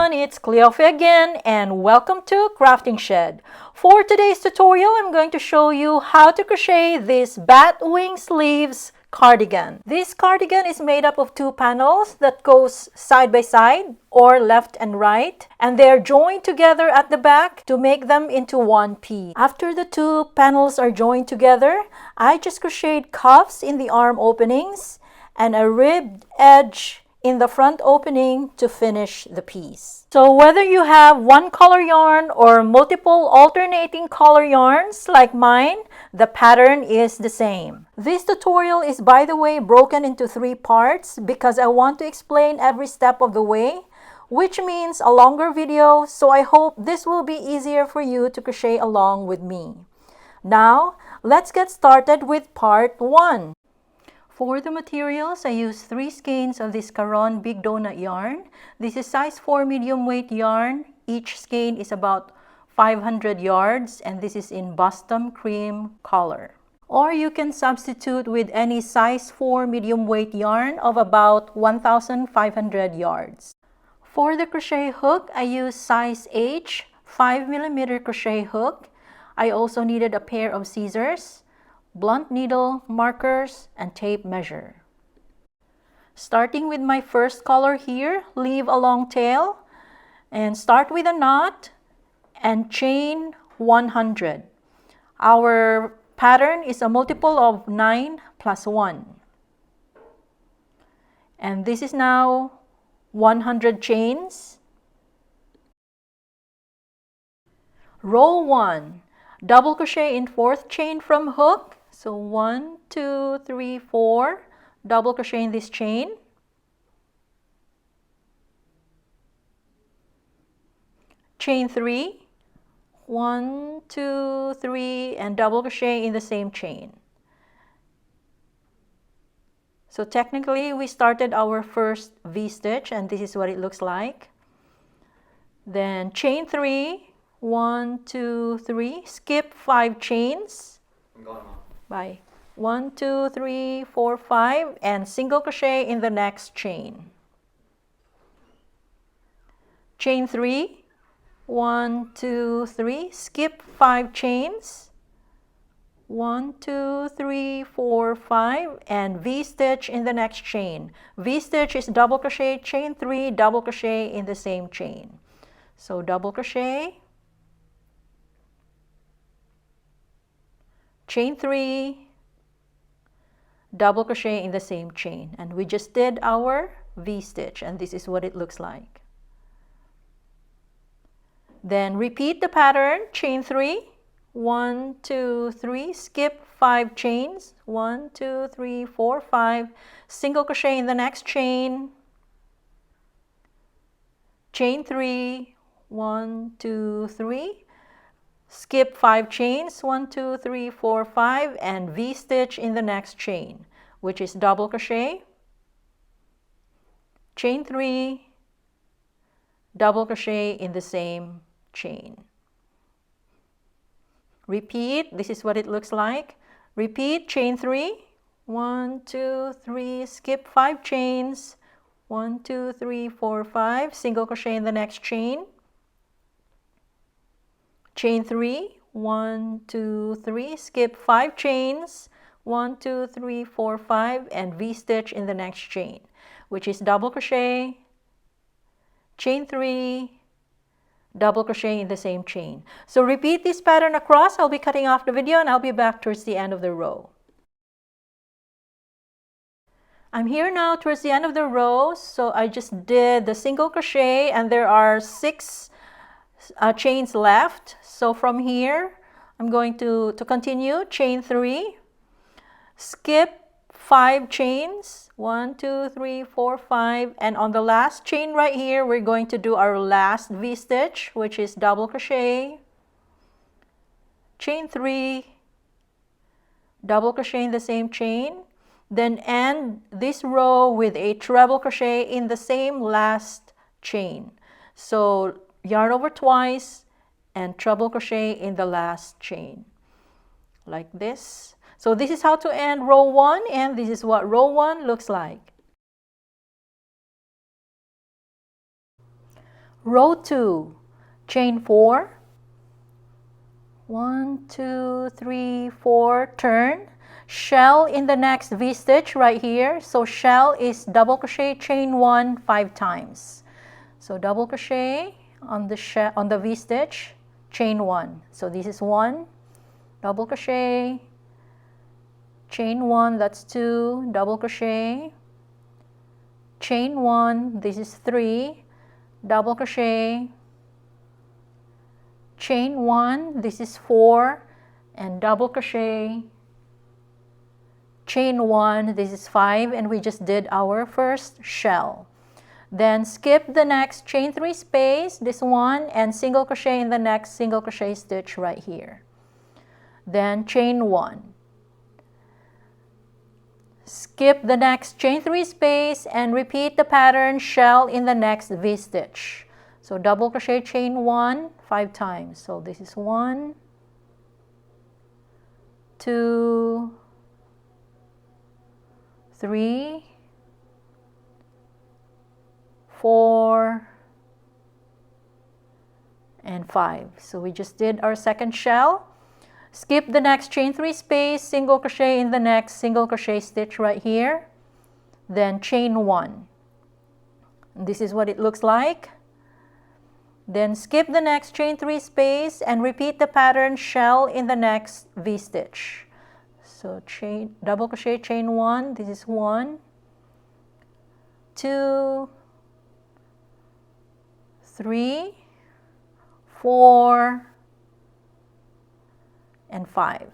everyone, it's Cleofe again and welcome to Crafting Shed. For today's tutorial, I'm going to show you how to crochet this Bat-wing Sleeves Cardigan. This cardigan is made up of two panels that goes side by side or left and right, and they're joined together at the back to make them into one piece. After the two panels are joined together, I just crocheted cuffs in the arm openings and a ribbed edge in the front opening to finish the piece. So whether you have one color yarn or multiple alternating color yarns like mine, the pattern is the same. This tutorial is, by the way, broken into 3 parts because I want to explain every step of the way, which means a longer video, so I hope this will be easier for you to crochet along with me. Now, let's get started with part 1. For the materials, I use 3 skeins of this Caron Big Donut yarn. This is size 4 medium weight yarn. Each skein is about 500 yards and this is in Boston Cream color. Or you can substitute with any size 4 medium weight yarn of about 1,500 yards. For the crochet hook, I use size H 5mm crochet hook. I also needed a pair of scissors, blunt needle, markers, and tape measure. Starting with my first color here, leave a long tail and start with a knot and chain 100. Our pattern is a multiple of 9 plus 1. And this is now 100 chains. Row 1. Double crochet in 4th chain from hook. So 1, 2, 3, 4, double crochet in this chain. Chain 3, 1, 2, 3, and double crochet in the same chain. So technically we started our first V-stitch and this is what it looks like. Then chain 3, 1, 2, 3, skip 5 chains. Bye. 1, 2, 3, 4, 5, and single crochet in the next chain. Chain 3, 1, 2, 3, skip 5 chains. 1, 2, 3, 4, 5, and V-stitch in the next chain. V-stitch is double crochet, chain 3, double crochet in the same chain. So double crochet, chain 3, double crochet in the same chain, and we just did our V-stitch and this is what it looks like. Then repeat the pattern, chain 3, 1, 2, 3, skip 5 chains, 1, 2, 3, 4, 5, single crochet in the next chain, chain 3, 1, 2, 3, skip 5 chains, 1, 2, 3, 4, 5, and V-stitch in the next chain, which is double crochet, chain 3, double crochet in the same chain. Repeat, this is what it looks like. Repeat, chain 3, 1, 2, 3, skip 5 chains, 1, 2, 3, 4, 5, single crochet in the next chain, chain 3, 1, 2, 3, skip 5 chains, 1, 2, 3, 4, 5, and V-stitch in the next chain, which is double crochet, chain 3, double crochet in the same chain. So repeat this pattern across. I'll be cutting off the video and I'll be back towards the end of the row. I'm here now towards the end of the row, so I just did the single crochet and there are 6 chains left. So from here I'm going to continue, chain 3, skip 5 chains, 1, 2, 3, 4, 5, and on the last chain right here we're going to do our last V-stitch, which is double crochet, chain 3, double crochet in the same chain, then end this row with a treble crochet in the same last chain. So yarn over twice and treble crochet in the last chain like this. So this is how to end row 1 and this is what row 1 looks like. Row 2, chain 4, 1, 2, 3, 4, turn, shell in the next V-stitch right here. So shell is double crochet, chain 1 5 times. So double crochet on the V-stitch, chain 1. So this is 1, double crochet, chain 1, that's 2, double crochet, chain 1, this is 3, double crochet, chain 1, this is 4, and double crochet, chain 1, this is 5, and we just did our first shell. Then skip the next chain 3 space, this one, and single crochet in the next single crochet stitch right here. Then chain 1. Skip the next chain 3 space and repeat the pattern, shell in the next V-stitch. So double crochet, chain 1 5 times. So this is 1, 2, 3, 4, and 5. So we just did our second shell. Skip the next chain 3 space, single crochet in the next single crochet stitch right here. Then chain 1. This is what it looks like. Then skip the next chain 3 space and repeat the pattern, shell in the next V-stitch. So double crochet, chain 1, this is 1, 2, 3, 4, and 5.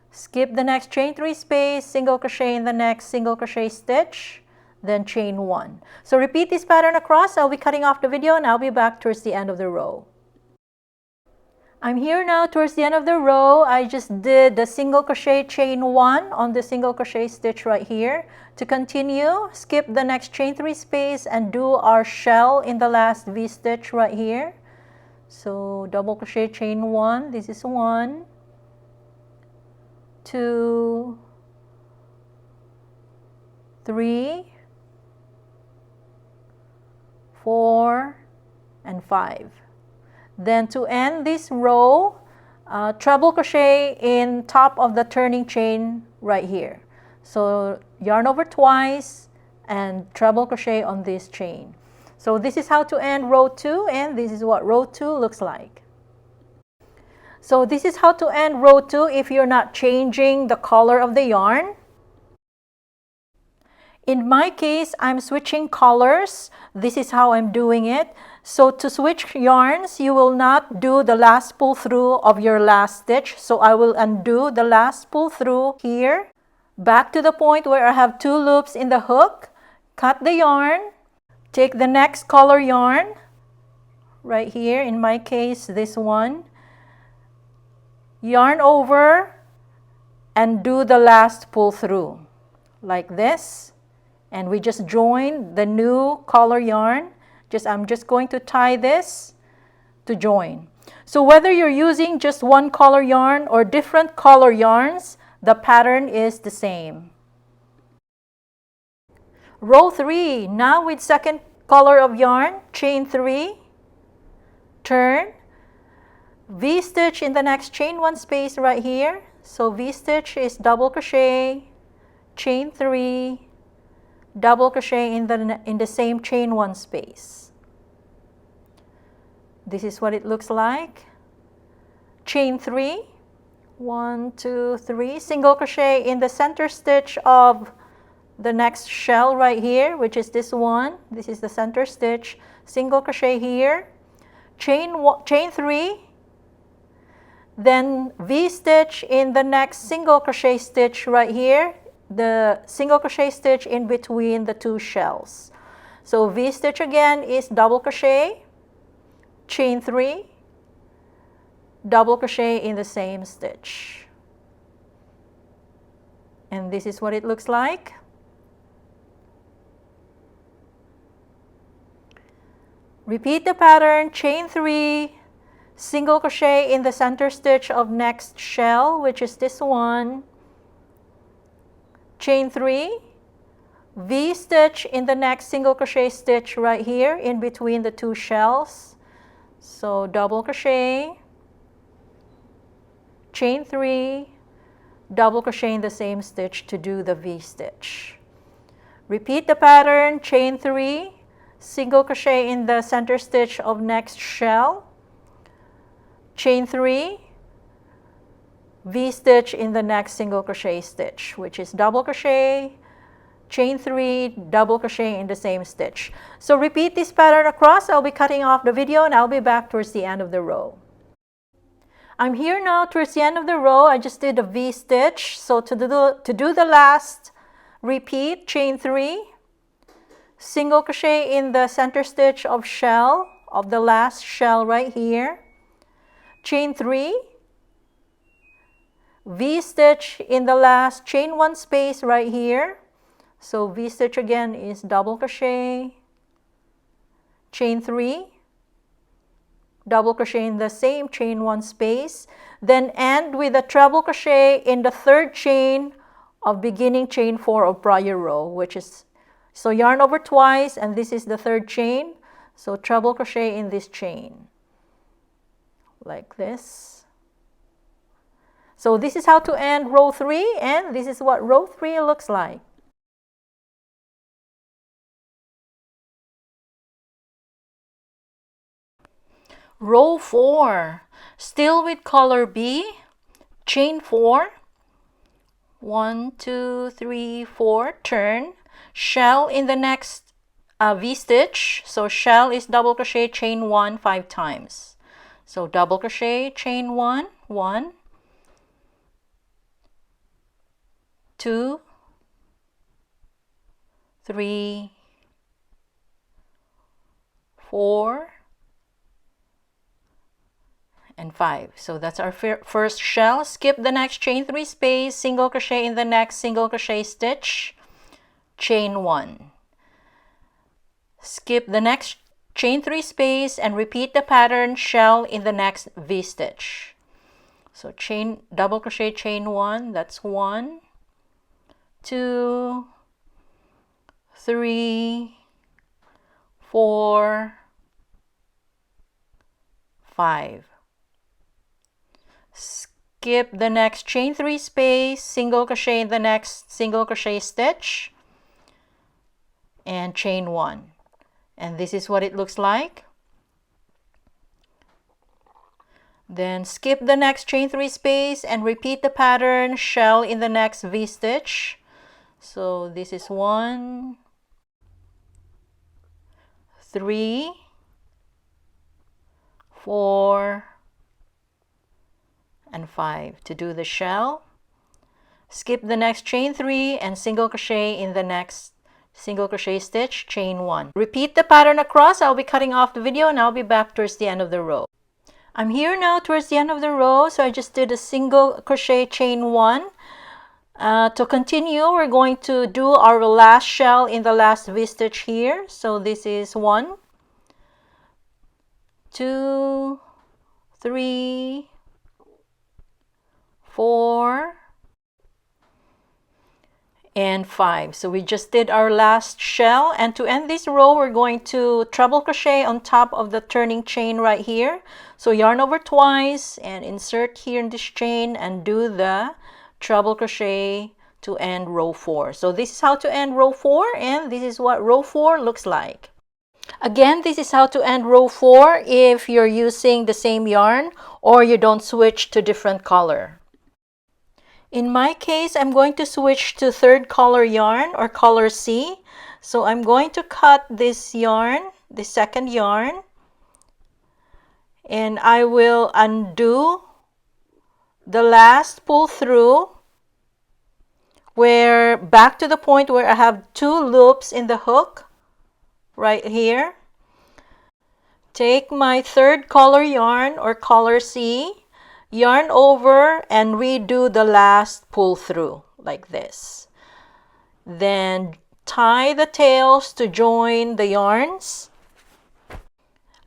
Skip the next chain 3 space, single crochet in the next single crochet stitch, then chain 1. So repeat this pattern across. I'll be cutting off the video and I'll be back towards the end of the row. I'm here now towards the end of the row. I just did the single crochet, chain 1 on the single crochet stitch right here. To continue, skip the next chain 3 space and do our shell in the last V-stitch right here. So double crochet, chain 1, this is 1, 2, 3, 4, and 5. Then to end this row, treble crochet in top of the turning chain right here. So yarn over twice and treble crochet on this chain. So this is how to end row 2, and this is what row 2 looks like. So this is how to end row 2 if you're not changing the color of the yarn. In my case, I'm switching colors. This is how I'm doing it. So to switch yarns, you will not do the last pull through of your last stitch. So I will undo the last pull through here. Back to the point where I have 2 loops in the hook. Cut the yarn. Take the next color yarn. Right here, in my case, this one. Yarn over and do the last pull through. Like this. And we just join the new color yarn. I'm just going to tie this to join. So whether you're using just one color yarn or different color yarns, the pattern is the same. Row 3, now with second color of yarn, chain 3, turn, V-stitch in the next chain 1 space right here. So V-stitch is double crochet, chain 3, double crochet in the same chain 1 space. This is what it looks like. Chain 3, 1, 2, 3, single crochet in the center stitch of the next shell right here, which is this one. This is the center stitch. Single crochet here, chain 3, then V-stitch in the next single crochet stitch right here, the single crochet stitch in between the 2 shells. So V-stitch again is double crochet, chain 3, double crochet in the same stitch. And this is what it looks like. Repeat the pattern, chain 3, single crochet in the center stitch of next shell, which is this one, chain 3, V-stitch in the next single crochet stitch right here in between the two shells. So double crochet, chain 3, double crochet in the same stitch to do the V-stitch. Repeat the pattern, chain 3, single crochet in the center stitch of next shell, chain 3, V-stitch in the next single crochet stitch, which is double crochet, chain 3, double crochet in the same stitch. So repeat this pattern across. I'll be cutting off the video and I'll be back towards the end of the row. I'm here now towards the end of the row. I just did a V-stitch. So to do the last repeat, chain 3, single crochet in the center stitch of shell, of the last shell right here, chain 3, V-stitch in the last chain 1 space right here. So V-stitch again is double crochet, chain 3, double crochet in the same chain 1 space, then end with a treble crochet in the third chain of beginning chain 4 of prior row, which is, so yarn over twice, and this is the third chain, so treble crochet in this chain, like this. So this is how to end row 3, and this is what row 3 looks like. Row 4, still with color B, chain 4, 1, 2, 3, 4, turn, shell in the next V-stitch, so shell is double crochet, chain 1 5 times. So double crochet, chain 1, 1, 2, 3, 4, and 5. So that's our first shell. Skip the next chain 3 space, single crochet in the next single crochet stitch, chain 1. Skip the next chain 3 space and repeat the pattern, shell in the next V-stitch. So chain, double crochet, chain 1, that's 1, 2, 3, 4, 5. Skip the next chain 3 space, single crochet in the next single crochet stitch, and chain 1. And this is what it looks like. Then skip the next chain 3 space and repeat the pattern, shell in the next V-stitch. So this is 1, 3, 4, and 5 to do the shell. Skip the next chain 3 and single crochet in the next single crochet stitch, chain 1. Repeat the pattern across. I'll be cutting off the video and I'll be back towards the end of the row. I'm here now towards the end of the row, so I just did a single crochet, chain 1. To continue, we're going to do our last shell in the last V-stitch here. So this is 1, 2, 3, 4, and 5. So we just did our last shell, and to end this row we're going to treble crochet on top of the turning chain right here. So yarn over twice and insert here in this chain and do the treble crochet to end row 4. So this is how to end row 4, and this is what row 4 looks like. Again, this is how to end row 4 if you're using the same yarn or you don't switch to different color. In my case, I'm going to switch to third color yarn or color C. So I'm going to cut this yarn, the second yarn, and I will undo the last pull through where back to the point where I have 2 loops in the hook right here. Take my third color yarn or color C, yarn over and redo the last pull through like this. Then tie the tails to join the yarns.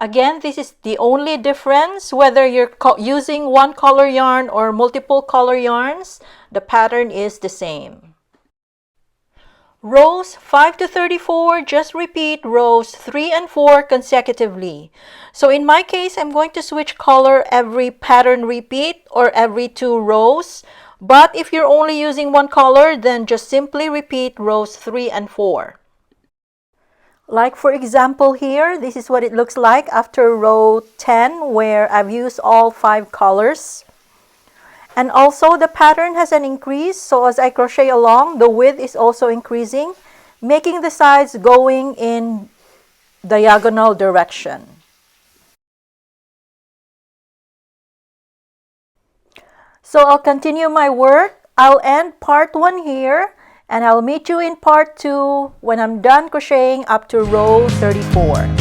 Again, this is the only difference whether you're using one color yarn or multiple color yarns. The pattern is the same. Rows 5 to 34, just repeat rows 3 and 4 consecutively. So in my case, I'm going to switch color every pattern repeat or every 2 rows. But if you're only using one color, then just simply repeat rows 3 and 4. Like for example here, this is what it looks like after row 10 where I've used all 5 colors. And also the pattern has an increase, so as I crochet along, the width is also increasing, making the sides going in diagonal direction. So I'll continue my work. I'll end part 1 here, and I'll meet you in part 2 when I'm done crocheting up to row 34.